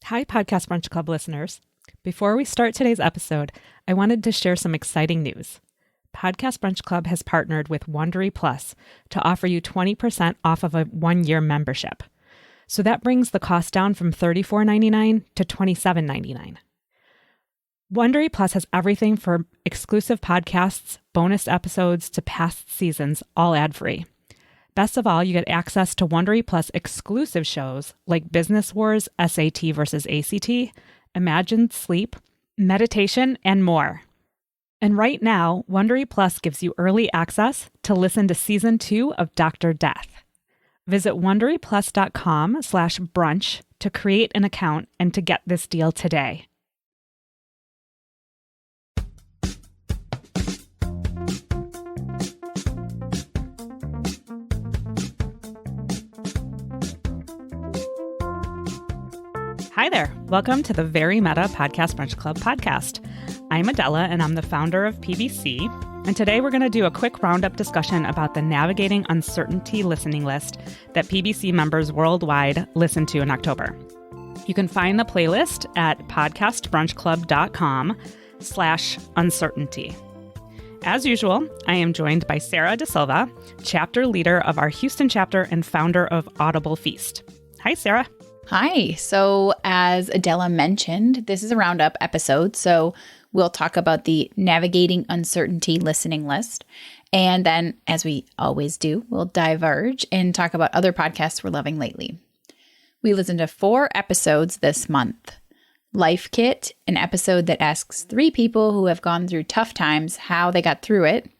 Hi, Podcast Brunch Club listeners. Before we start today's episode, I wanted to share some exciting news. Podcast Brunch Club has partnered with Wondery Plus to offer you 20% off of a one-year membership. So that brings the cost down from $34.99 to $27.99. Wondery Plus has everything from exclusive podcasts, bonus episodes, to past seasons, all ad-free. Best of all, you get access to Wondery Plus exclusive shows like Business Wars, SAT versus ACT, Imagined Sleep, Meditation, and more. And right now, Wondery Plus gives you early access to listen to Season 2 of Dr. Death. Visit WonderyPlus.com/brunch to create an account and to get this deal today. Hi there. Welcome to the Very Meta Podcast Brunch Club podcast. I'm Adela, and I'm the founder of PBC. And today we're going to do a quick roundup discussion about the Navigating Uncertainty listening list that PBC members worldwide listen to in October. You can find the playlist at podcastbrunchclub.com/uncertainty. As usual, I am joined by Sara De Silva, chapter leader of our Houston chapter and founder of Audible Feast. Hi, Sara. Hi. So as Adela mentioned, this is a roundup episode. So we'll talk about the Navigating Uncertainty listening list. And then, as we always do, we'll diverge and talk about other podcasts we're loving lately. We listened to 4 episodes this month. Life Kit, an episode that asks 3 people who have gone through tough times how they got through it.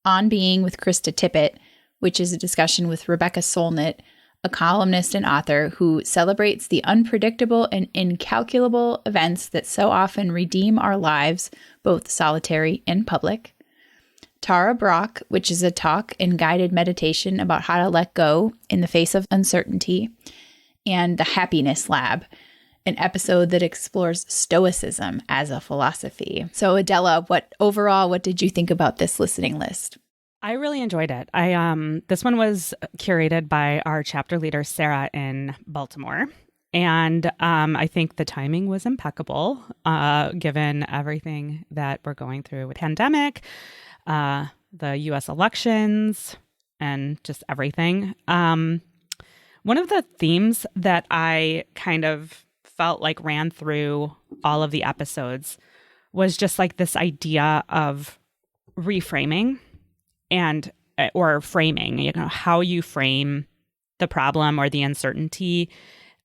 On Being with Krista Tippett, which is a discussion with Rebecca Solnit, a columnist and author who celebrates the unpredictable and incalculable events that so often redeem our lives, both solitary and public. Tara Brach, which is a talk and guided meditation about how to let go in the face of uncertainty. And The Happiness Lab, an episode that explores Stoicism as a philosophy. So Adela, what did you think about this listening list? I really enjoyed it. This one was curated by our chapter leader, Sara, in Baltimore. And I think the timing was impeccable, given everything that we're going through with the pandemic, the U.S. elections, and just everything. One of the themes that I kind of felt like ran through all of the episodes was just like this idea of reframing. Or framing, how you frame the problem or the uncertainty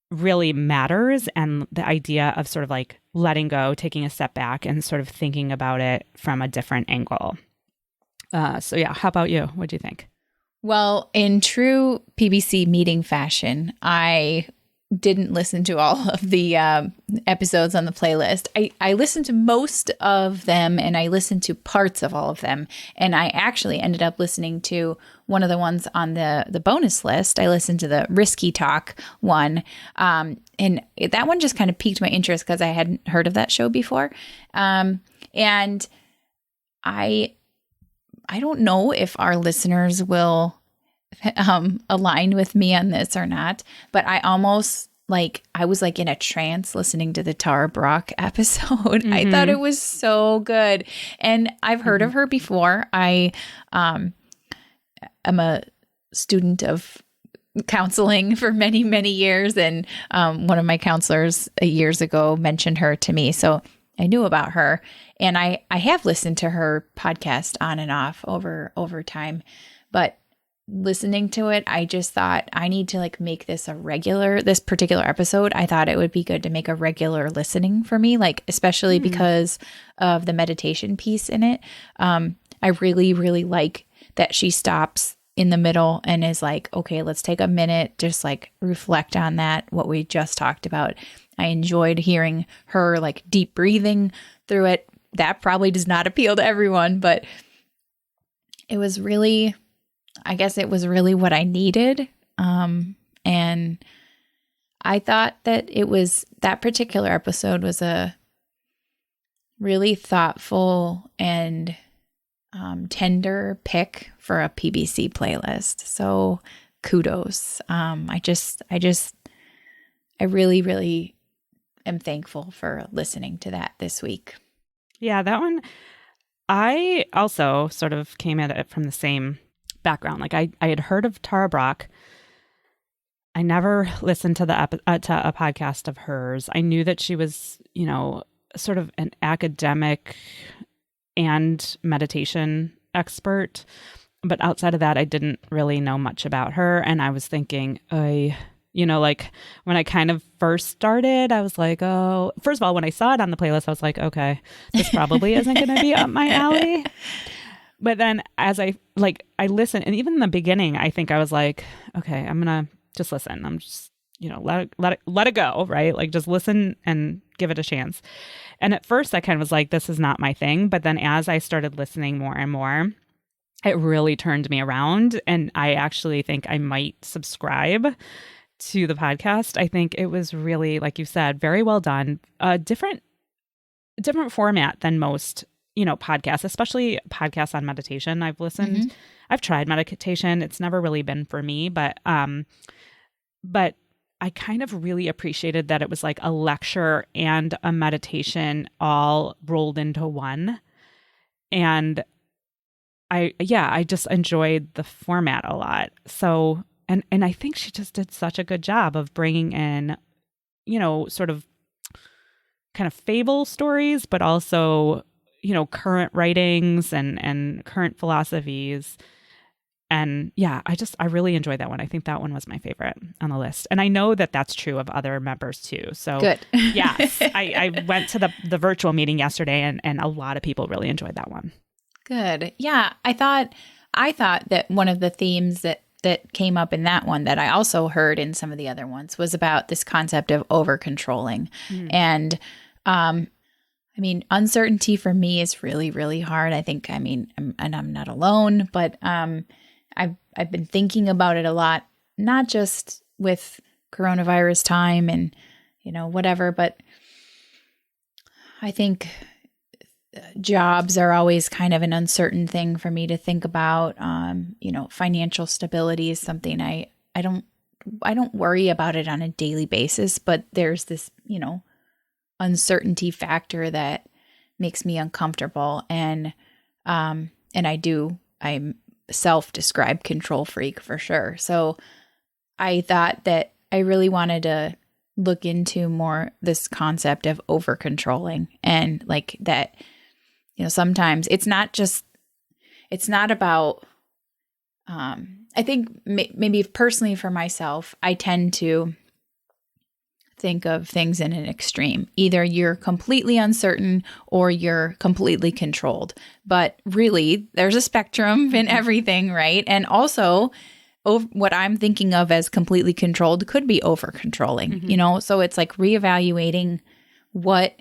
really matters. And the idea of sort of like letting go, taking a step back and sort of thinking about it from a different angle. So yeah, how about you? What do you think? Well, in true PBC meeting fashion, I didn't listen to all of the episodes on the playlist. I listened to most of them and I listened to parts of all of them. And I actually ended up listening to one of the ones on the bonus list. I listened to the Risky Talk one. And that one just kind of piqued my interest because I hadn't heard of that show before. And I don't know if our listeners will align with me on this or not, but I almost I was like in a trance listening to the Tara Brach episode. Mm-hmm. I thought it was so good. And I've heard of her before. I am a student of counseling for many, many years. And one of my counselors years ago mentioned her to me. So I knew about her. And I have listened to her podcast on and off over time. But listening to it, I just thought I need to make this this particular episode. I thought it would be good to make a regular listening for me, especially because of the meditation piece in it. I really, really like that she stops in the middle and is like, okay, let's take a minute, just reflect on what we just talked about. I enjoyed hearing her deep breathing through it. That probably does not appeal to everyone, but it was really what I needed. And I thought that that particular episode was a really thoughtful and tender pick for a PBC playlist. So kudos. I really, really am thankful for listening to that this week. Yeah, that one, I also sort of came at it from the same background. Like I had heard of Tara Brach. I never listened to to a podcast of hers. I knew that she was, sort of an academic and meditation expert. But outside of that, I didn't really know much about her. And I was thinking, like when I kind of first started, I was like, oh, first of all, when I saw it on the playlist, I was like, okay, this probably isn't going to be up my alley. But then as I listened, and even in the beginning, I think I was like, okay, I'm going to just listen. I'm just, let it go, right? Like just listen and give it a chance. And at first I kind of was like, this is not my thing. But then as I started listening more and more, it really turned me around. And I actually think I might subscribe to the podcast. I think it was really, like you said, very well done. A different format than most, podcasts, especially podcasts on meditation. I've listened, Mm-hmm. I've tried meditation. It's never really been for me, but I kind of really appreciated that it was like a lecture and a meditation all rolled into one. And I just enjoyed the format a lot. So, and I think she just did such a good job of bringing in, sort of kind of fable stories, but also, current writings and current philosophies. And yeah, I really enjoyed that one. I think that one was my favorite on the list. And I know that that's true of other members too. So good. Yes, I went to the virtual meeting yesterday and a lot of people really enjoyed that one. Good. Yeah. I thought that one of the themes that came up in that one that I also heard in some of the other ones was about this concept of over controlling. And, uncertainty for me is really, really hard. I think, I'm not alone, but, I've been thinking about it a lot, not just with coronavirus time and, whatever, but I think jobs are always kind of an uncertain thing for me to think about. Financial stability is something I don't worry about it on a daily basis, but there's this, uncertainty factor that makes me uncomfortable. And I'm self-described control freak for sure. So I thought that I really wanted to look into more this concept of over controlling and like that, sometimes it's not about, I think maybe personally for myself, I tend to think of things in an extreme. Either you're completely uncertain or you're completely controlled. But really, there's a spectrum in everything, right? And also, what I'm thinking of as completely controlled could be over controlling, So it's like reevaluating what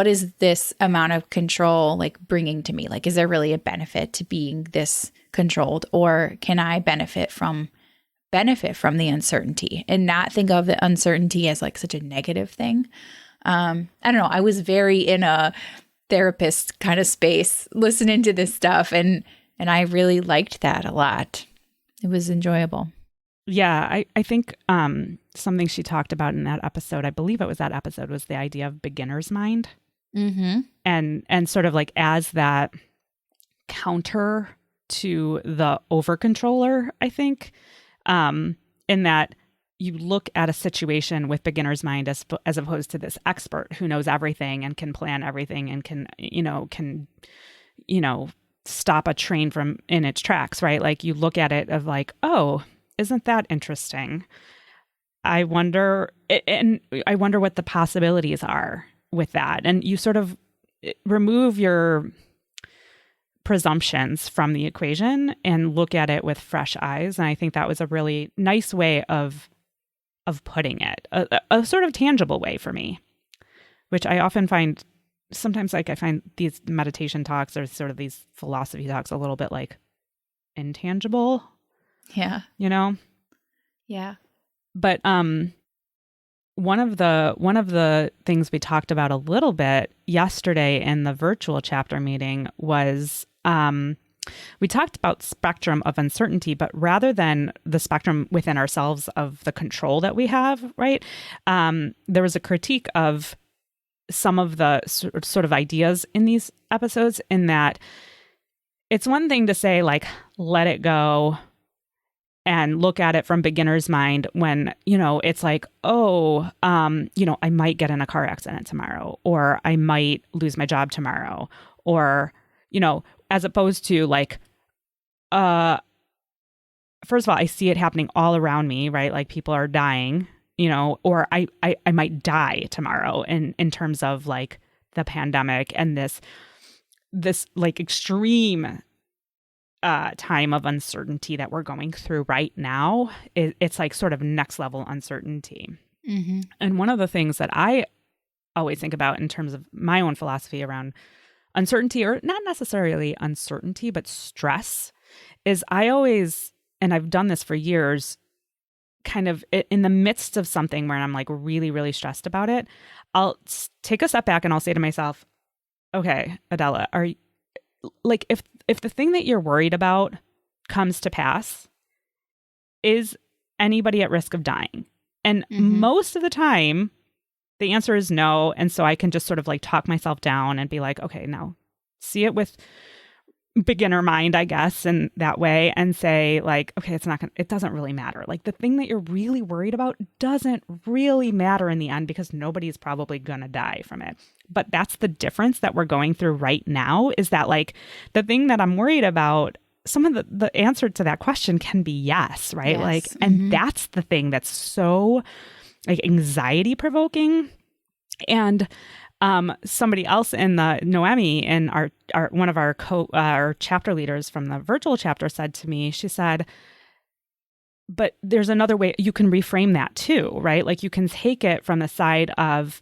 is this amount of control like bringing to me? Like, is there really a benefit to being this controlled, or can I benefit from the uncertainty and not think of the uncertainty as like such a negative thing? I don't know. I was very in a therapist kind of space listening to this stuff, and I really liked that a lot. It was enjoyable. Yeah, I think something she talked about in that episode, I believe it was that episode, was the idea of beginner's mind. Mm-hmm. And sort of like as that counter to the over controller, I think, in that you look at a situation with beginner's mind as opposed to this expert who knows everything and can plan everything and can stop a train from in its tracks, right? Like you look at it of like, oh, isn't that interesting? I wonder what the possibilities are with that. And you sort of remove your presumptions from the equation and look at it with fresh eyes. And I think that was a really nice way of putting it, a sort of tangible way for me, which I often find sometimes, like I find these meditation talks or sort of these philosophy talks a little bit like intangible. Yeah. Yeah. But one of the things we talked about a little bit yesterday in the virtual chapter meeting was We talked about spectrum of uncertainty, but rather than the spectrum within ourselves of the control that we have, right? There was a critique of some of the sort of ideas in these episodes, in that it's one thing to say, like, let it go and look at it from beginner's mind when, it's like, oh, I might get in a car accident tomorrow, or I might lose my job tomorrow, or, as opposed to like, first of all, I see it happening all around me, right? Like people are dying, or I might die tomorrow in terms of like the pandemic and this like extreme time of uncertainty that we're going through right now. It's like sort of next level uncertainty. Mm-hmm. And one of the things that I always think about in terms of my own philosophy around uncertainty, or not necessarily uncertainty, but stress, is I always, and I've done this for years, kind of in the midst of something where I'm like really, really stressed about it, I'll take a step back and I'll say to myself, okay, Adela, are you, like, if the thing that you're worried about comes to pass, is anybody at risk of dying? And most of the time, the answer is no. And so I can just sort of like talk myself down and be like, okay, now see it with beginner mind, I guess, in that way, and say like, okay, it doesn't really matter. Like the thing that you're really worried about doesn't really matter in the end, because nobody's probably going to die from it. But that's the difference that we're going through right now, is that like the thing that I'm worried about, some of the answer to that question can be yes, right? Yes. Like, and that's the thing that's so like anxiety provoking. And somebody else in the Noemi, in our one of our chapter leaders from the virtual chapter, said to me, she said, but there's another way you can reframe that too, right? Like you can take it from the side of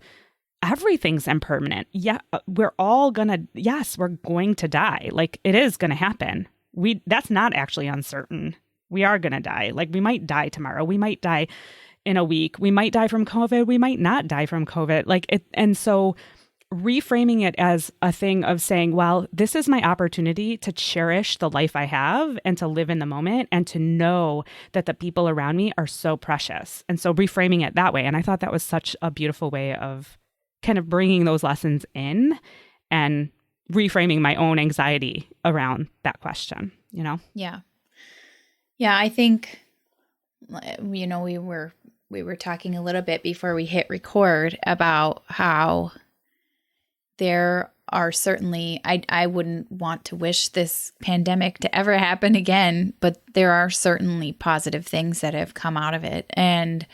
everything's impermanent. Yeah, we're going to die. Like it is going to happen. That's not actually uncertain. We are going to die. Like we might die tomorrow. We might die in a week. We might die from COVID. We might not die from COVID. Like it. And so reframing it as a thing of saying, well, this is my opportunity to cherish the life I have and to live in the moment and to know that the people around me are so precious. And so reframing it that way. And I thought that was such a beautiful way of kind of bringing those lessons in and reframing my own anxiety around that question, Yeah. Yeah. I think, we were talking a little bit before we hit record about how there are certainly, I wouldn't want to wish this pandemic to ever happen again, but there are certainly positive things that have come out of it. And,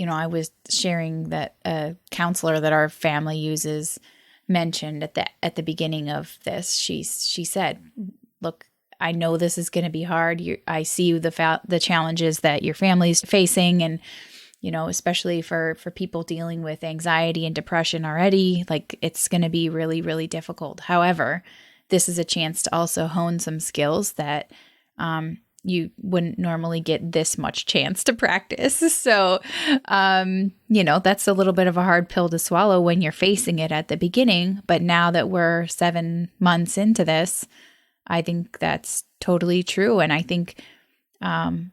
I was sharing that a counselor that our family uses mentioned at the beginning of this, she said, look, I know this is going to be hard. I see the challenges that your family's facing, and especially for people dealing with anxiety and depression already, like it's going to be really, really difficult. However, this is a chance to also hone some skills that you wouldn't normally get this much chance to practice. So, that's a little bit of a hard pill to swallow when you're facing it at the beginning. But now that we're 7 months into this, I think that's totally true. And I think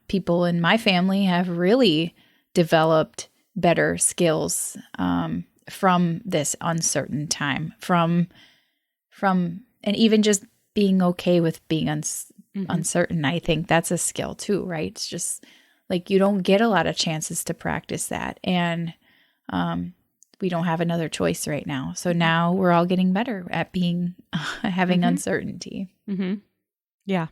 people in my family have really developed better skills from this uncertain time, from and even just being okay with being uncertain. I think that's a skill too, right? It's just like you don't get a lot of chances to practice that. And we don't have another choice right now. So now we're all getting better at having uncertainty. Mm-hmm. Yeah.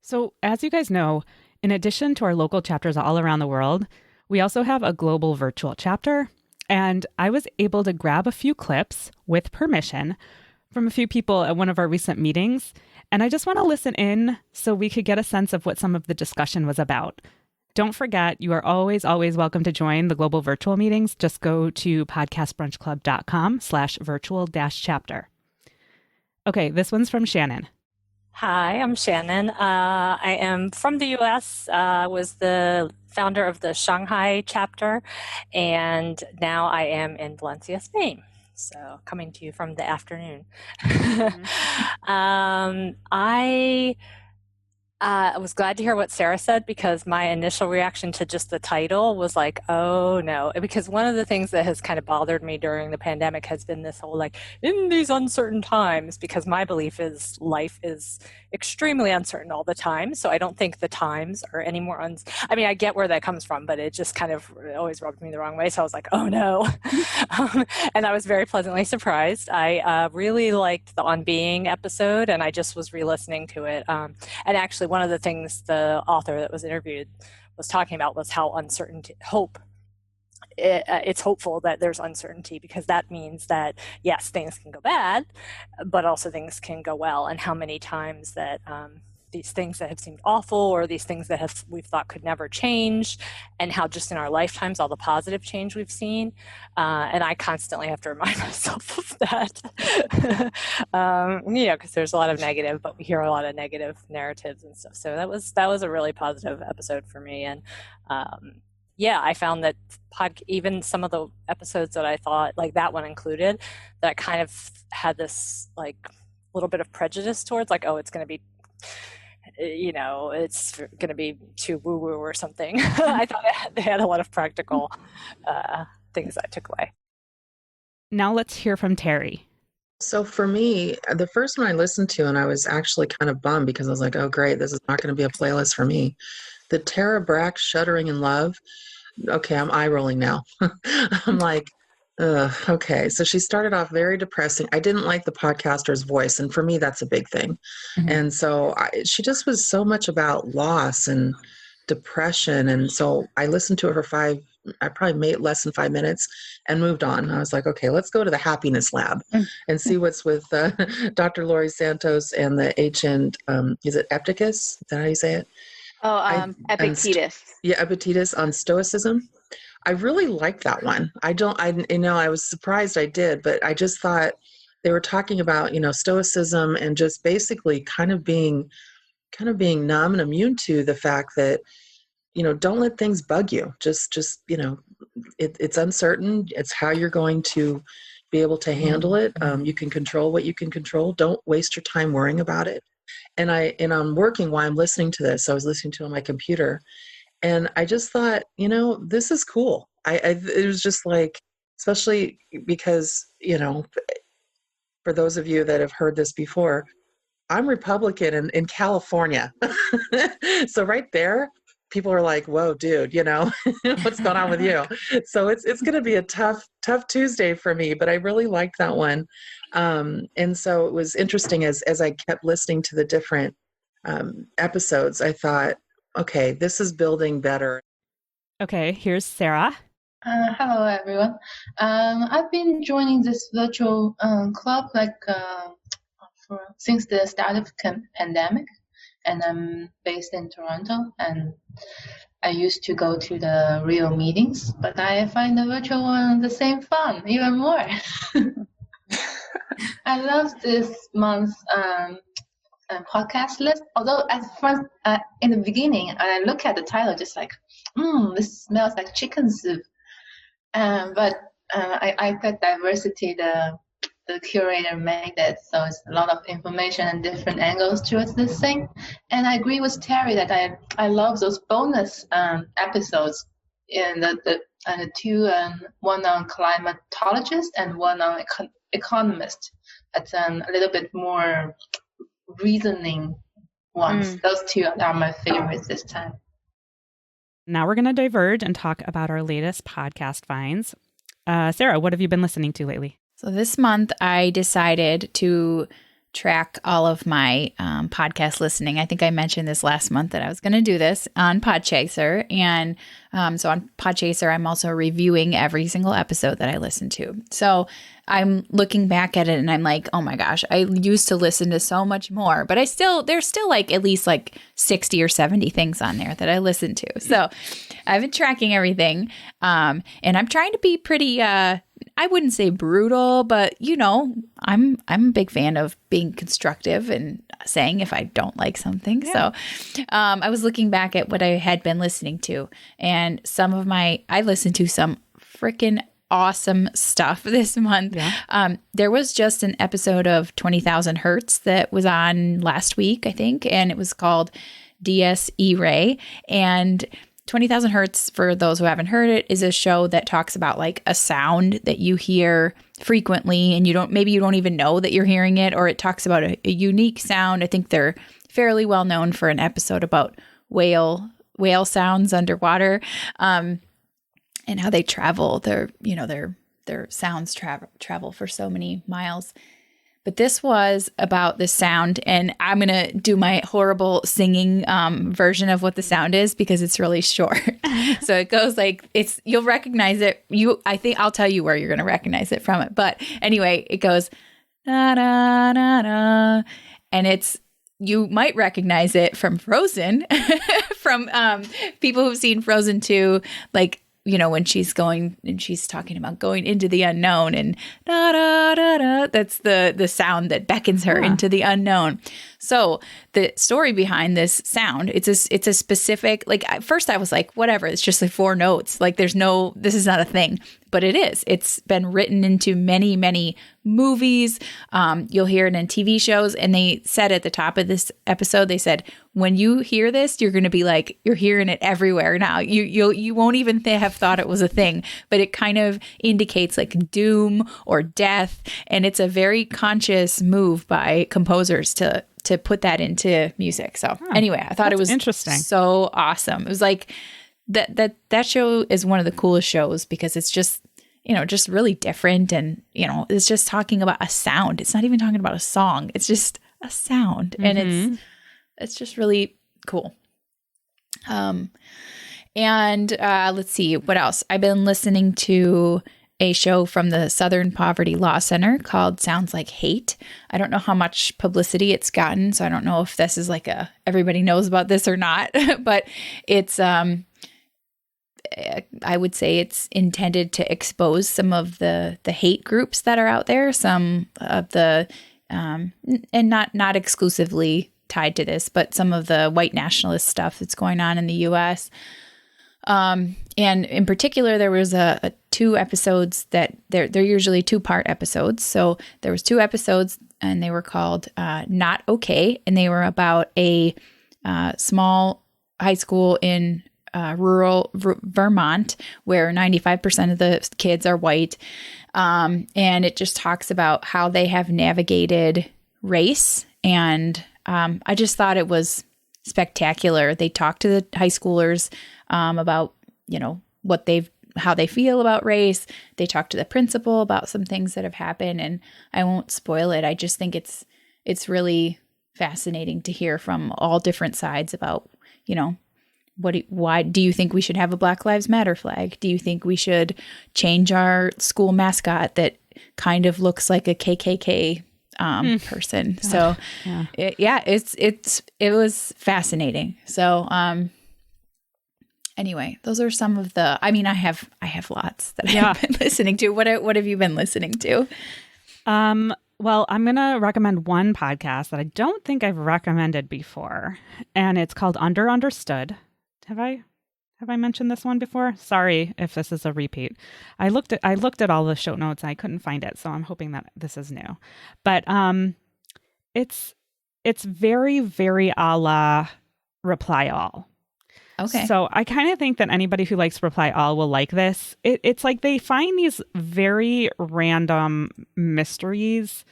So as you guys know, in addition to our local chapters all around the world, we also have a global virtual chapter. And I was able to grab a few clips with permission from a few people at one of our recent meetings. And I just want to listen in so we could get a sense of what some of the discussion was about. Don't forget, you are always, always welcome to join the global virtual meetings. Just go to podcastbrunchclub.com/virtual-chapter. Okay, this one's from Shannon. Hi, I'm Shannon. I am from the U.S. I was the founder of the Shanghai chapter, and now I am in Valencia, Spain. So coming to you from the afternoon. Mhm. I was glad to hear what Sara said, because my initial reaction to just the title was like, oh no. Because one of the things that has kind of bothered me during the pandemic has been this whole like, in these uncertain times, because my belief is life is extremely uncertain all the time. So I don't think the times are any more I mean, I get where that comes from, but it just kind of always rubbed me the wrong way. So I was like, oh no. And I was very pleasantly surprised. I really liked the On Being episode, and I just was re-listening to it. And actually, one of the things the author that was interviewed was talking about was how it's hopeful that there's uncertainty, because that means that, yes, things can go bad, but also things can go well. And how many times that these things that have seemed awful, or these things that we've thought could never change, and how just in our lifetimes all the positive change we've seen. And I constantly have to remind myself of that. Because there's a lot of negative, but we hear a lot of negative narratives and stuff. So that was a really positive episode for me. And I found that even some of the episodes that I thought, like that one included, that kind of had this like little bit of prejudice towards, like, oh, it's going to be, it's going to be too woo-woo or something. I thought they had a lot of practical things I took away. Now let's hear from Terry. So for me, the first one I listened to, and I was actually kind of bummed because I was like, oh, great, this is not going to be a playlist for me. The Tara Brach Shuddering in Love. Okay, I'm eye rolling now. I'm like, okay. So she started off very depressing. I didn't like the podcaster's voice, and for me, that's a big thing. Mm-hmm. And so she just was so much about loss and depression. And so I listened to her I probably made less than 5 minutes and moved on. I was like, okay, let's go to the happiness lab and see what's with Dr. Laurie Santos and the ancient, is it Epictetus? Is that how you say it? Oh, Epictetus. Epictetus on Stoicism. I really liked that one. I was surprised I did, but I just thought they were talking about, Stoicism and just basically kind of being numb and immune to the fact that, don't let things bug you. Just it's uncertain. It's how you're going to be able to handle it. You can control what you can control. Don't waste your time worrying about it. And I'm working while I'm listening to this. I was listening to it on my computer, and I just thought, this is cool. It was just like, especially because, for those of you that have heard this before, I'm Republican in California. So right there, people are like, whoa, dude, what's going on with you? So it's going to be a tough Tuesday for me, but I really liked that one. And so it was interesting as I kept listening to the different episodes, I thought, okay, this is building better. Okay, here's Sara. Hello, everyone. I've been joining this virtual club since the start of pandemic, and I'm based in Toronto, and I used to go to the real meetings, but I find the virtual one the same fun, even more. I love this month's podcast list, although at first, in the beginning, I look at the title just like, this smells like chicken soup. But I got diversity, the curator made it, so it's a lot of information and different angles towards this thing. And I agree with Terry that I love those bonus episodes in the two, one on climatologist and one on economist. It's a little bit more reasoning ones. Those two are my favorites this time. Now we're going to diverge and talk about our latest podcast finds. Sara, what have you been listening to lately? So this month I decided to track all of my podcast listening. I think I mentioned this last month that I was going to do this on Podchaser. And so on Podchaser, I'm also reviewing every single episode that I listen to. So I'm looking back at it and I'm like, oh my gosh, I used to listen to so much more, but there's still like at least like 60 or 70 things on there that I listen to. So I've been tracking everything. And I'm trying to be pretty, I wouldn't say brutal, but I'm a big fan of being constructive and saying if I don't like something. Yeah. So I was looking back at what I had been listening to, and I listened to some freaking awesome stuff this month. Yeah. There was just an episode of 20,000 Hertz that was on last week, I think, and it was called DS Irae. And 20,000 Hertz, for those who haven't heard it, is a show that talks about like a sound that you hear frequently and you don't even know that you're hearing it, or it talks about a unique sound. I think they're fairly well known for an episode about whale sounds underwater, and how they travel. Their sounds travel for so many miles. But this was about the sound, and I'm going to do my horrible singing version of what the sound is because it's really short. So it goes like, you'll recognize it. I think I'll tell you where you're going to recognize it from it. But anyway, it goes, da, da, da, da, and you might recognize it from Frozen, from people who've seen Frozen 2, like, when she's going and she's talking about going into the unknown and da da da da, that's the sound that beckons her into the unknown. So the story behind this sound, it's a specific, like at first I was like, whatever, it's just like 4 notes. Like this is not a thing, but it is. It's been written into many, many movies. You'll hear it in TV shows. And they said at the top of this episode, they said, when you hear this, you're going to be like, you're hearing it everywhere now. You won't even have thought it was a thing, but it kind of indicates like doom or death. And it's a very conscious move by composers to put that into music. So anyway, I thought it was interesting. So awesome. It was like that show is one of the coolest shows because it's just, just really different. And, it's just talking about a sound. It's not even talking about a song. It's just a sound. Mm-hmm. And it's just really cool. And let's see what else. I've been listening to a show from the Southern Poverty Law Center called Sounds Like Hate. I don't know how much publicity it's gotten, so I don't know if this is like everybody knows about this or not, but it's I would say it's intended to expose some of the hate groups that are out there, some of the and not exclusively tied to this, but some of the white nationalist stuff that's going on in the US. And in particular, there was a 2 episodes that they're usually 2-part episodes. So there was 2 episodes and they were called Not Okay. And they were about a small high school in rural Vermont where 95% of the kids are white. And it just talks about how they have navigated race. And I just thought it was spectacular. They talked to the high schoolers about, how they feel about race. They talked to the principal about some things that have happened, and I won't spoil it. I just think it's really fascinating to hear from all different sides about, why do you think we should have a Black Lives Matter flag? Do you think we should change our school mascot that kind of looks like a KKK person? So it was fascinating. So, anyway, those are some of the, I have lots that I've been listening to. What have you been listening to? Well, I'm going to recommend one podcast that I don't think I've recommended before, and it's called Underunderstood. Have I mentioned this one before? Sorry if this is a repeat. I looked at all the show notes and I couldn't find it, so I'm hoping that this is new. But it's very, very a la Reply All. Okay. So I kind of think that anybody who likes Reply All will like this. It's like they find these very random mysteries,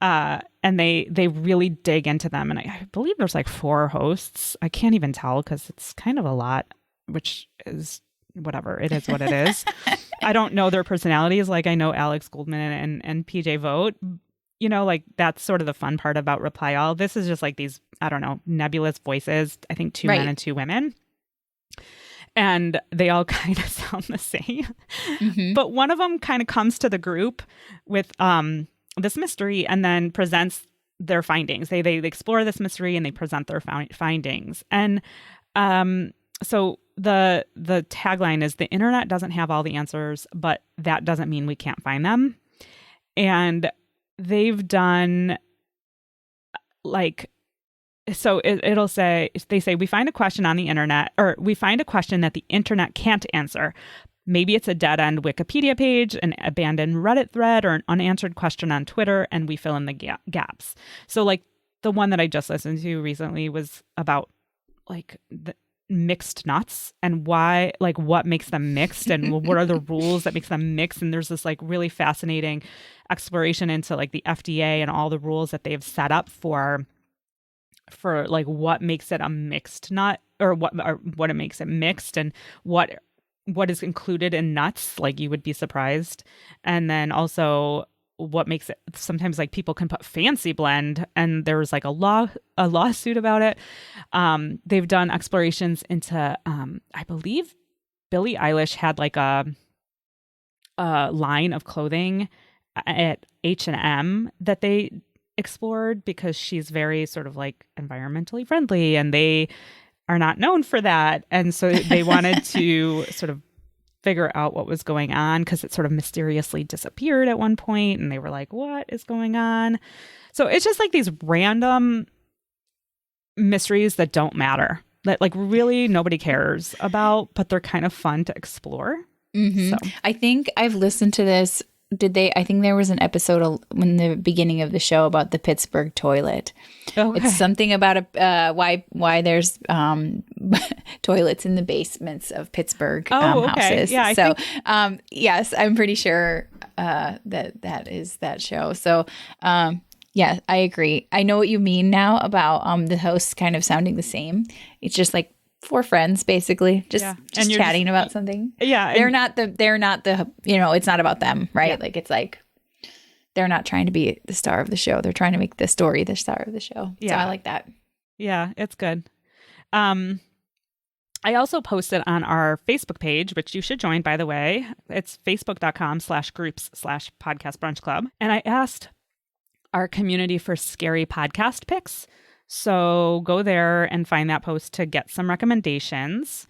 and they really dig into them. And I believe there's like 4 hosts. I can't even tell because it's kind of a lot, which is whatever. It is what it is. I don't know their personalities. Like I know Alex Goldman and PJ Vogt. Like that's sort of the fun part about Reply All. This is just like these, I don't know, nebulous voices. I think 2 men and 2 women. And they all kind of sound the same. Mm-hmm. But one of them kind of comes to the group with this mystery and then presents their findings. They explore this mystery and they present their findings. And so the tagline is, the internet doesn't have all the answers, but that doesn't mean we can't find them. And they've done like, so it'll say, they say, we find a question on the internet, or we find a question that the internet can't answer, Maybe it's a dead-end Wikipedia page, an abandoned Reddit thread, or an unanswered question on Twitter, and we fill in the gaps. So like the one that I just listened to recently was about like the mixed nuts and why, like what makes them mixed and what are the rules that makes them mixed. And there's this like really fascinating exploration into like the FDA and all the rules that they've set up for like what makes it a mixed nut or what it makes it mixed and what is included in nuts. Like you would be surprised. And then also what makes it, sometimes like people can put fancy blend and there's like a lawsuit about it. They've done explorations into, I believe Billie Eilish had like a line of clothing at H&M that they explored because she's very sort of like environmentally friendly and they are not known for that. And so they wanted to sort of figure out what was going on because it sort of mysteriously disappeared at one point and they were like, what is going on? So it's just like these random mysteries that don't matter, that like really nobody cares about, but they're kind of fun to explore. Mm-hmm. So. I think I've listened to this. I think there was an episode in the beginning of the show about the Pittsburgh toilet. Okay. It's something about why there's toilets in the basements of Pittsburgh houses. Yeah, so yes, I'm pretty sure that is that show. So yeah, I agree. I know what you mean now about the hosts kind of sounding the same. It's just like four friends basically just chatting about something. Yeah. They're not the, you know, it's not about them, right? Yeah. Like it's like they're not trying to be the star of the show. They're trying to make the story the star of the show. Yeah. So I like that. Yeah, it's good. I also posted on our Facebook page, which you should join, by the way. It's facebook.com/groups/podcast brunch club. And I asked our community for scary podcast picks. So go there and find that post to get some recommendations.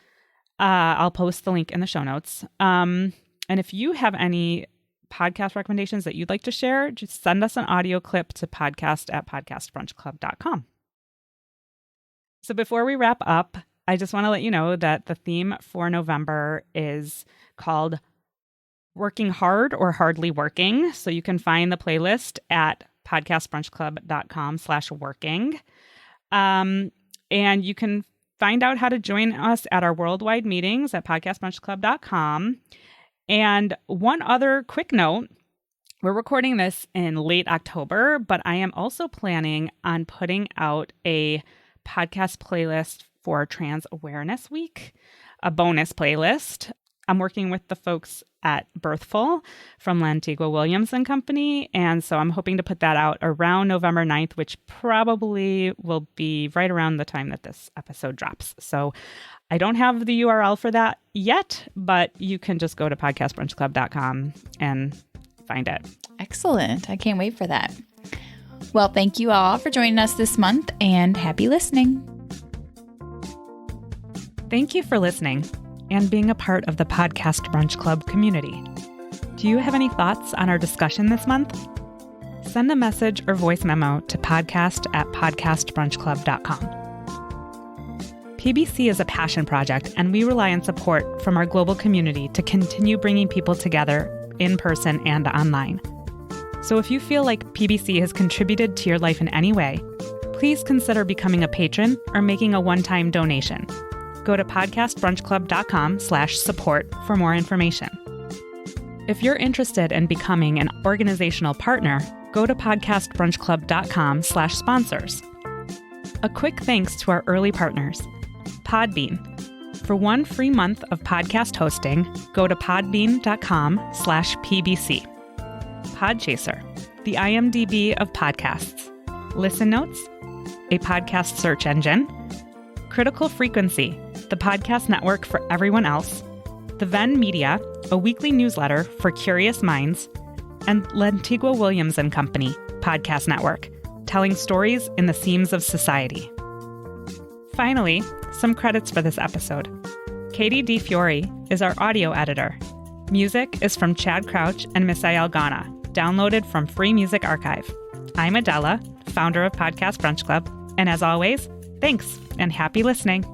I'll post the link in the show notes. And if you have any podcast recommendations that you'd like to share, just send us an audio clip to podcast@podcastbrunchclub.com. So before we wrap up, I just want to let you know that the theme for November is called Working Hard or Hardly Working. So you can find the playlist at podcastbrunchclub.com/working. And you can find out how to join us at our worldwide meetings at podcastbrunchclub.com. And one other quick note, we're recording this in late October, but I am also planning on putting out a podcast playlist for Trans Awareness Week, a bonus playlist. I'm working with the folks at Birthful from Lantigua Williams and Company. And so I'm hoping to put that out around November 9th, which probably will be right around the time that this episode drops. So I don't have the URL for that yet, but you can just go to podcastbrunchclub.com and find it. Excellent. I can't wait for that. Well, thank you all for joining us this month and happy listening. Thank you for listening and being a part of the Podcast Brunch Club community. Do you have any thoughts on our discussion this month? Send a message or voice memo to podcast@podcastbrunchclub.com. PBC is a passion project, and we rely on support from our global community to continue bringing people together in person and online. So if you feel like PBC has contributed to your life in any way, please consider becoming a patron or making a one-time donation. Go to podcastbrunchclub.com/support for more information. If you're interested in becoming an organizational partner, go to podcastbrunchclub.com/sponsors. A quick thanks to our early partners, Podbean. For one free month of podcast hosting, go to podbean.com/PBC. Podchaser, the IMDb of podcasts. Listen Notes, a podcast search engine. Critical Frequency, the podcast network for everyone else. The Venn Media, a weekly newsletter for curious minds. And Lantigua Williams and Company, podcast network, telling stories in the seams of society. Finally, some credits for this episode. Katie DeFiore is our audio editor. Music is from Chad Crouch and Misael Gauna, downloaded from Free Music Archive. I'm Adela, founder of Podcast Brunch Club, and as always, thanks and happy listening.